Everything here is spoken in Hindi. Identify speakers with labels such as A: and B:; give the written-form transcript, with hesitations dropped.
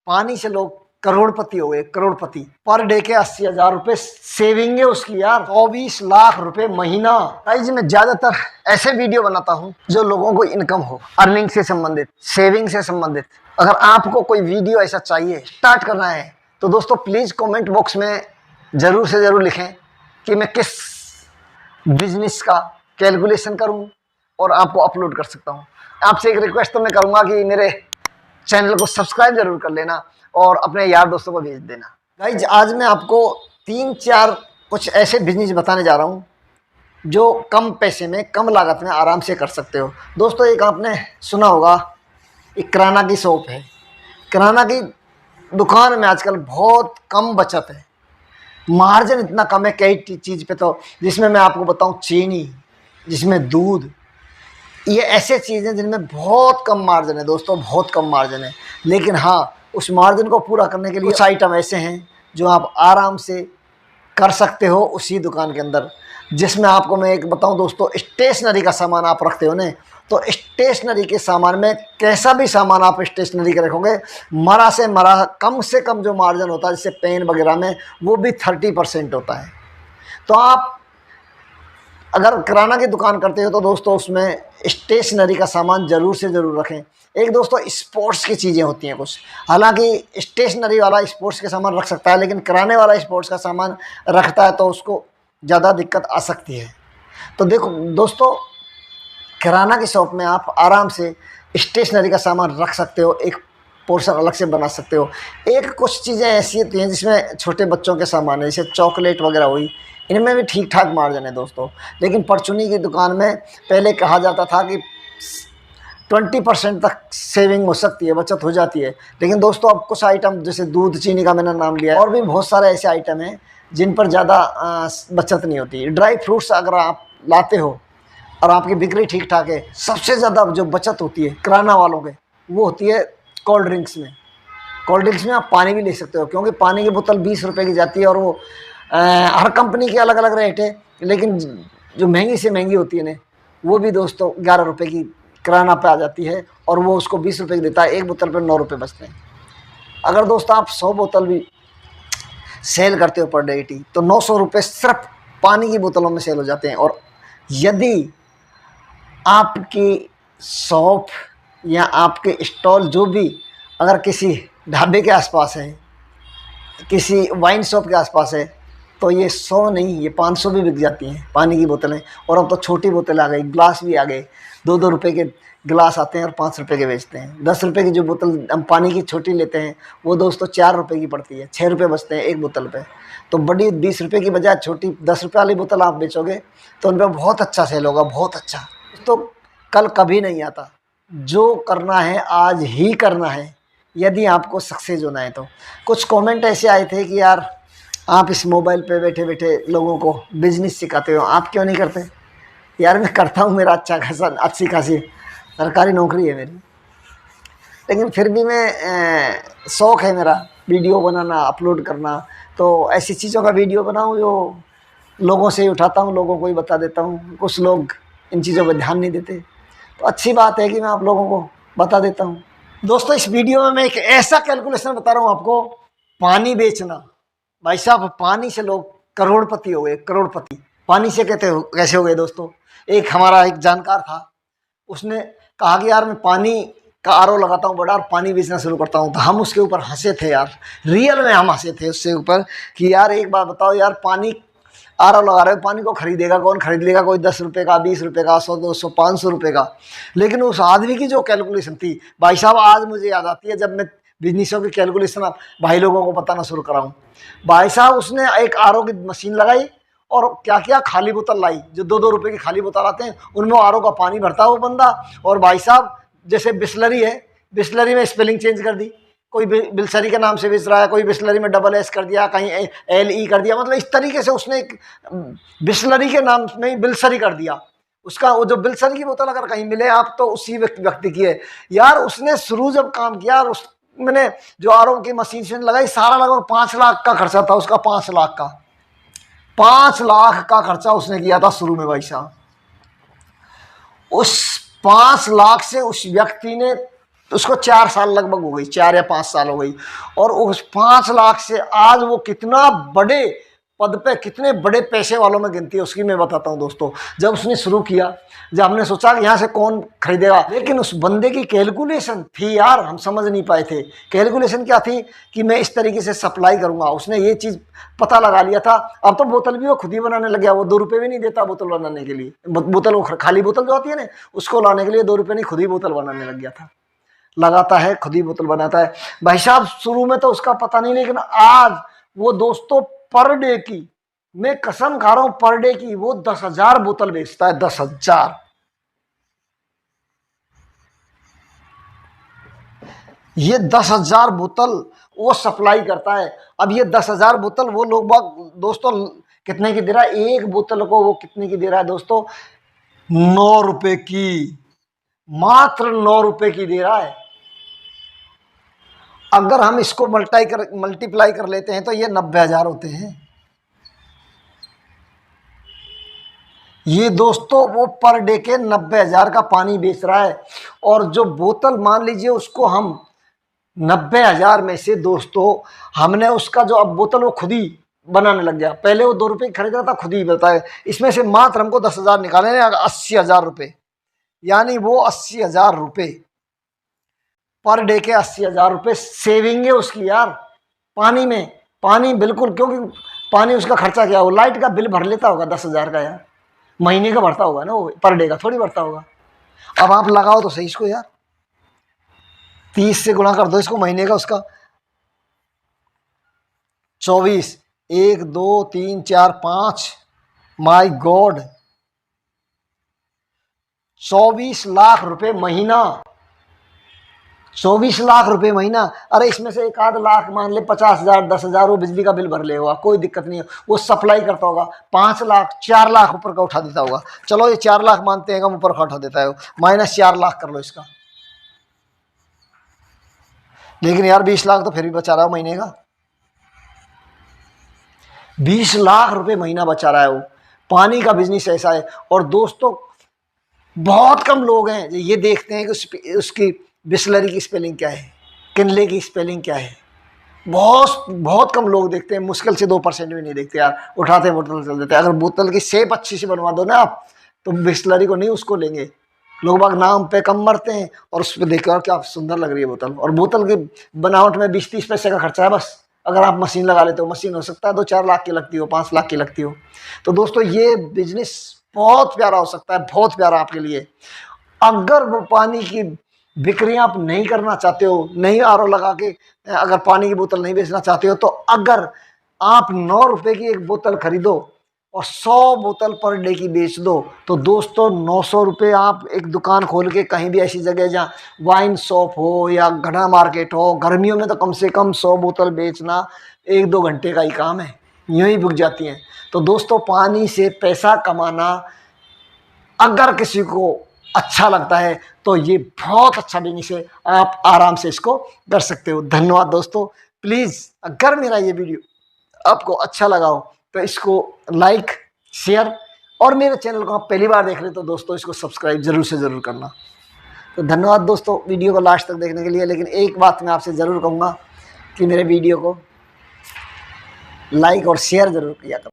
A: पानी से लोग करोड़पति हो गए, करोड़पति। पर डे के 80,000 रुपए सेविंग है उसकी यार, 24 लाख रुपए महीना। गाइस मैं ज्यादातर ऐसे वीडियो बनाता हूँ जो लोगों को इनकम हो, अर्निंग से संबंधित, सेविंग से संबंधित। अगर आपको कोई वीडियो ऐसा चाहिए, स्टार्ट करना है, तो दोस्तों प्लीज कमेंट बॉक्स में जरूर से जरूर लिखें कि मैं किस बिजनेस का कैलकुलेशन करूं और आपको अपलोड कर सकता हूं। आपसे एक रिक्वेस्ट तो मैं करूंगा कि मेरे चैनल को सब्सक्राइब जरूर कर लेना और अपने यार दोस्तों को भेज देना। गाइज आज मैं आपको 3-4 कुछ ऐसे बिजनेस बताने जा रहा हूं जो कम पैसे में, कम लागत में आराम से कर सकते हो। दोस्तों एक आपने सुना होगा, एक किराना की शॉप है। किराना की दुकान में आजकल बहुत कम बचत है, मार्जिन इतना कम है कई चीज़ पे, तो जिसमें मैं आपको बताऊं चीनी, जिसमें दूध, ये ऐसे चीज़ें हैं जिनमें बहुत कम मार्जिन है दोस्तों, बहुत कम मार्जिन है। लेकिन हाँ, उस मार्जिन को पूरा करने के लिए कुछ आइटम ऐसे हैं जो आप आराम से कर सकते हो उसी दुकान के अंदर। जिसमें आपको मैं एक बताऊं दोस्तों, स्टेशनरी का सामान आप रखते हो ना, तो स्टेशनरी के सामान में कैसा भी सामान आप स्टेशनरी का रखोगे, मरा से मरा कम से कम जो मार्जिन होता है, जैसे पेन वगैरह में, वो भी 30% होता है। तो आप अगर किराना की दुकान करते हो तो दोस्तों उसमें स्टेशनरी का सामान ज़रूर से ज़रूर रखें। एक दोस्तों स्पोर्ट्स की चीज़ें होती हैं कुछ, हालांकि स्टेशनरी वाला स्पोर्ट्स के सामान रख सकता है, लेकिन किराने वाला स्पोर्ट्स का सामान रखता है तो उसको ज़्यादा दिक्कत आ सकती है। तो देखो दोस्तों, किराना की शॉप में आप आराम से स्टेशनरी का सामान रख सकते हो, एक पोर्शन अलग से बना सकते हो। एक कुछ चीज़ें ऐसी होती हैं जिसमें छोटे बच्चों के सामान है, जैसे चॉकलेट वगैरह हुई, इनमें भी ठीक ठाक मार्जिन है दोस्तों। लेकिन परचूनी की दुकान में पहले कहा जाता था कि 20% तक सेविंग हो सकती है, बचत हो जाती है। लेकिन दोस्तों अब कुछ आइटम, जैसे दूध, चीनी का मैंने नाम लिया है, और भी बहुत सारे ऐसे आइटम हैं जिन पर ज़्यादा बचत नहीं होती। ड्राई फ्रूट्स अगर आप लाते हो और आपकी बिक्री ठीक ठाक है, सबसे ज़्यादा जो बचत होती है किराना वालों के, वो होती है कोल्ड ड्रिंक्स में। कोल्ड ड्रिंक्स में आप पानी भी ले सकते हो, क्योंकि पानी की बोतल 20 रुपये की जाती है, और वो हर कंपनी के अलग अलग रेट है। लेकिन जो महंगी से महंगी होती है ना, वो भी दोस्तों 11 रुपये की किराना पे आ जाती है, और वो उसको 20 रुपये की देता है। एक बोतल पर 9 रुपये बचते हैं। अगर दोस्तों आप 100 बोतल भी सेल करते हो पर डे की, तो 900 रुपये सिर्फ पानी की बोतलों में सेल हो जाते हैं। और यदि आपकी शॉप या आपके स्टॉल जो भी अगर किसी ढाबे के आसपास है, किसी वाइन शॉप के आसपास है, तो ये 100 नहीं, ये 500 भी बिक जाती हैं पानी की बोतलें। और अब तो छोटी बोतलें आ गई, ग्लास भी आ गए, 2-2 रुपये के गिलास आते हैं और 5 रुपये के बेचते हैं। 10 रुपये की जो बोतल हम पानी की छोटी लेते हैं, वो दोस्तों 4 रुपये की पड़ती है, 6 रुपये बचते हैं एक बोतल पे। तो बड़ी 20 रुपये की बजाय छोटी 10 रुपये वाली बोतल आप बेचोगे तो उन पर बहुत अच्छा सेल होगा, बहुत अच्छा। तो कल कभी नहीं आता, जो करना है आज ही करना है, यदि आपको सक्सेस होना है तो। कुछ कमेंट ऐसे आए थे कि यार आप इस मोबाइल पे बैठे बैठे लोगों को बिजनेस सिखाते हो, आप क्यों नहीं करते? यार मैं करता हूँ, मेरा अच्छी खासी सरकारी नौकरी है मेरी, लेकिन फिर भी मैं शौक़ है मेरा वीडियो बनाना, अपलोड करना। तो ऐसी चीज़ों का वीडियो बनाऊँ जो लोगों से ही उठाता हूँ, लोगों को ही बता देता हूँ। कुछ लोग इन चीज़ों पर ध्यान नहीं देते, तो अच्छी बात है कि मैं आप लोगों को बता देता हूँ। दोस्तों इस वीडियो में मैं एक ऐसा कैलकुलेशन बता रहा हूँ आपको, पानी बेचना। भाई साहब पानी से लोग करोड़पति हो गए, करोड़पति। पानी से कैसे हो गए दोस्तों? एक हमारा एक जानकार था, उसने कहा कि यार मैं पानी का आरओ लगाता हूँ बड़ा और पानी बेचना शुरू करता हूँ। तो हम उसके ऊपर हंसे थे यार, रियल में हम हंसे थे उससे ऊपर कि यार एक बात बताओ यार, पानी आरओ लगा रहे हो, पानी को खरीदेगा कौन? खरीद लेगा कोई 10 रुपये का, 20 रुपये का, 100, 200, 500 रुपये का। लेकिन उस आदमी की जो कैलकुलेशन थी भाई साहब, आज मुझे याद आती है जब मैं बिजनेसों की कैलकुलेशन भाई लोगों को बताना शुरू कराऊँ। भाई साहब उसने एक आरओ की मशीन लगाई और क्या क्या खाली बोतल लाई, जो 2-2 रुपये की खाली बोतल आते हैं, उनमें आरओ का पानी भरता है वो बंदा। और भाई साहब जैसे बिस्लरी है, बिस्लरी में स्पेलिंग चेंज कर दी, कोई बिल्सरी के नाम से बेच रहा है, कोई बिस्लरी में डबल एस कर दिया, कहीं LE कर दिया। मतलब इस तरीके से उसने एक बिस्लरी के नाम में बिल्सरी कर दिया। उसका वो जो बिल्सरी की बोतल अगर कहीं मिले आप, तो उसी व्यक्ति की है यार। उसने शुरू जब काम किया, उस मैंने जो आरओ की मशीन से लगाई, सारा लगभग 5 लाख का खर्चा था उसका, 5 लाख का, 5 लाख का खर्चा उसने किया था शुरू में भाई साहब। उस 5 लाख से उस व्यक्ति ने उसको 4 साल लगभग हो गई, 4 या 5 साल हो गई। और उस 5 लाख से आज वो कितना बड़े पद पे, कितने बड़े पैसे वालों में गिनती है उसकी मैं बताता हूँ दोस्तों। जब उसने शुरू किया, जब हमने सोचा कि यहाँ से कौन खरीदेगा, लेकिन उस बंदे की कैलकुलेशन थी यार, हम समझ नहीं पाए थे। कैलकुलेशन क्या थी कि मैं इस तरीके से सप्लाई करूंगा, उसने ये चीज़ पता लगा लिया था। अब तो बोतल भी वो खुद ही बनाने लग गया, वो 2 रुपये भी नहीं देता बोतल बनाने के लिए। बोतल वो खाली बोतल जो आती है ना, उसको लाने के लिए 2 रुपये नहीं, खुद ही बोतल बनाने लग गया था। लगाता है, खुद ही बोतल बनाता है भाई साहब। शुरू में तो उसका पता नहीं, लेकिन आज वो दोस्तों पर डे की, मैं कसम खा रहा हूं, पर डे की वो 10,000 बोतल बेचता है। 10,000 ये 10,000 बोतल वो सप्लाई करता है। अब ये 10,000 बोतल वो लोग दोस्तों कितने की दे रहा है? एक बोतल को वो कितने की दे रहा है दोस्तों? 9 रुपए की, मात्र 9 रुपए की दे रहा है। अगर हम इसको मल्टीप्लाई कर लेते हैं तो ये 90,000 होते हैं। ये दोस्तों वो पर डे के 90,000 का पानी बेच रहा है। और जो बोतल मान लीजिए उसको हम 90,000 में से दोस्तों हमने उसका जो, अब बोतल वो खुद ही बनाने लग गया। पहले वो 2 रुपये खरीद रहा था, खुद ही बताए। इसमें से मात्र हमको 10,000 निकाले हैं, 80,000 रुपये, यानी वो 80,000 रुपये पर डे के 80,000 रुपये सेविंग है उसकी यार। पानी में, पानी बिल्कुल, क्योंकि पानी उसका खर्चा क्या हो, लाइट का बिल भर लेता होगा 10,000 का यार, महीने का भरता होगा ना वो, पर डे का थोड़ी भरता होगा। अब आप लगाओ तो सही इसको यार, 30 से गुणा कर दो इसको महीने का उसका, 24, 1 2 3 4 5, माय गॉड, 24 लाख रुपए महीना। 24 लाख रुपए महीना। अरे इसमें से 1 आध लाख मान ले, 50,000 10,000 वो बिजली का बिल भर ले होगा, कोई दिक्कत नहीं है। वो सप्लाई करता होगा, 5 लाख 4 लाख ऊपर का उठा देता होगा। चलो ये 4 लाख मानते हैं, कम ऊपर का उठा देता है, माइनस 4 लाख कर लो इसका। लेकिन यार 20 लाख तो फिर भी बचा रहा है महीने का, 20 लाख रुपए महीना बचा रहा है वो। पानी का बिजनेस ऐसा है। और दोस्तों बहुत कम लोग हैं ये देखते हैं कि उसकी बिस्लरी की स्पेलिंग क्या है, किनले की स्पेलिंग क्या है। बहुत कम लोग देखते हैं, मुश्किल से 2% भी नहीं देखते यार, उठाते बोतल चल देते हैं। अगर बोतल की शेप अच्छी सी बनवा दो ना आप, तो बिस्लरी को नहीं उसको लेंगे। लोग बाग नाम पे कम मरते हैं और उस पर देखकर क्या सुंदर लग रही है बोतल। और बोतल की बनावट में 20-30 पैसे का खर्चा है बस। अगर आप मशीन लगा लेते हो, मशीन हो सकता है 2-4 लाख की लगती हो, 5 लाख की लगती हो। तो दोस्तों ये बिजनेस बहुत प्यारा हो सकता है, बहुत प्यारा आपके लिए। अगर वो पानी की बिक्री आप नहीं करना चाहते हो, नहीं आरओ लगा के अगर पानी की बोतल नहीं बेचना चाहते हो, तो अगर आप 9 रुपए की एक बोतल खरीदो और 100 बोतल पर डे की बेच दो, तो दोस्तों 900 रुपये आप एक दुकान खोल के कहीं भी ऐसी जगह जहाँ वाइन शॉप हो या घना मार्केट हो, गर्मियों में तो कम से कम 100 बोतल बेचना 1-2 घंटे का ही काम है, यूँ ही बिक जाती हैं। तो दोस्तों पानी से पैसा कमाना अगर किसी को अच्छा लगता है तो ये बहुत अच्छा बिजनेस है, आप आराम से इसको कर सकते हो। धन्यवाद दोस्तों। प्लीज़ अगर मेरा ये वीडियो आपको अच्छा लगा हो तो इसको लाइक, शेयर, और मेरे चैनल को आप पहली बार देख रहे हो तो दोस्तों इसको सब्सक्राइब जरूर से ज़रूर करना। तो धन्यवाद दोस्तों वीडियो को लास्ट तक देखने के लिए। लेकिन एक बात मैं आपसे ज़रूर कहूँगा कि मेरे वीडियो को लाइक और शेयर ज़रूर किया करो।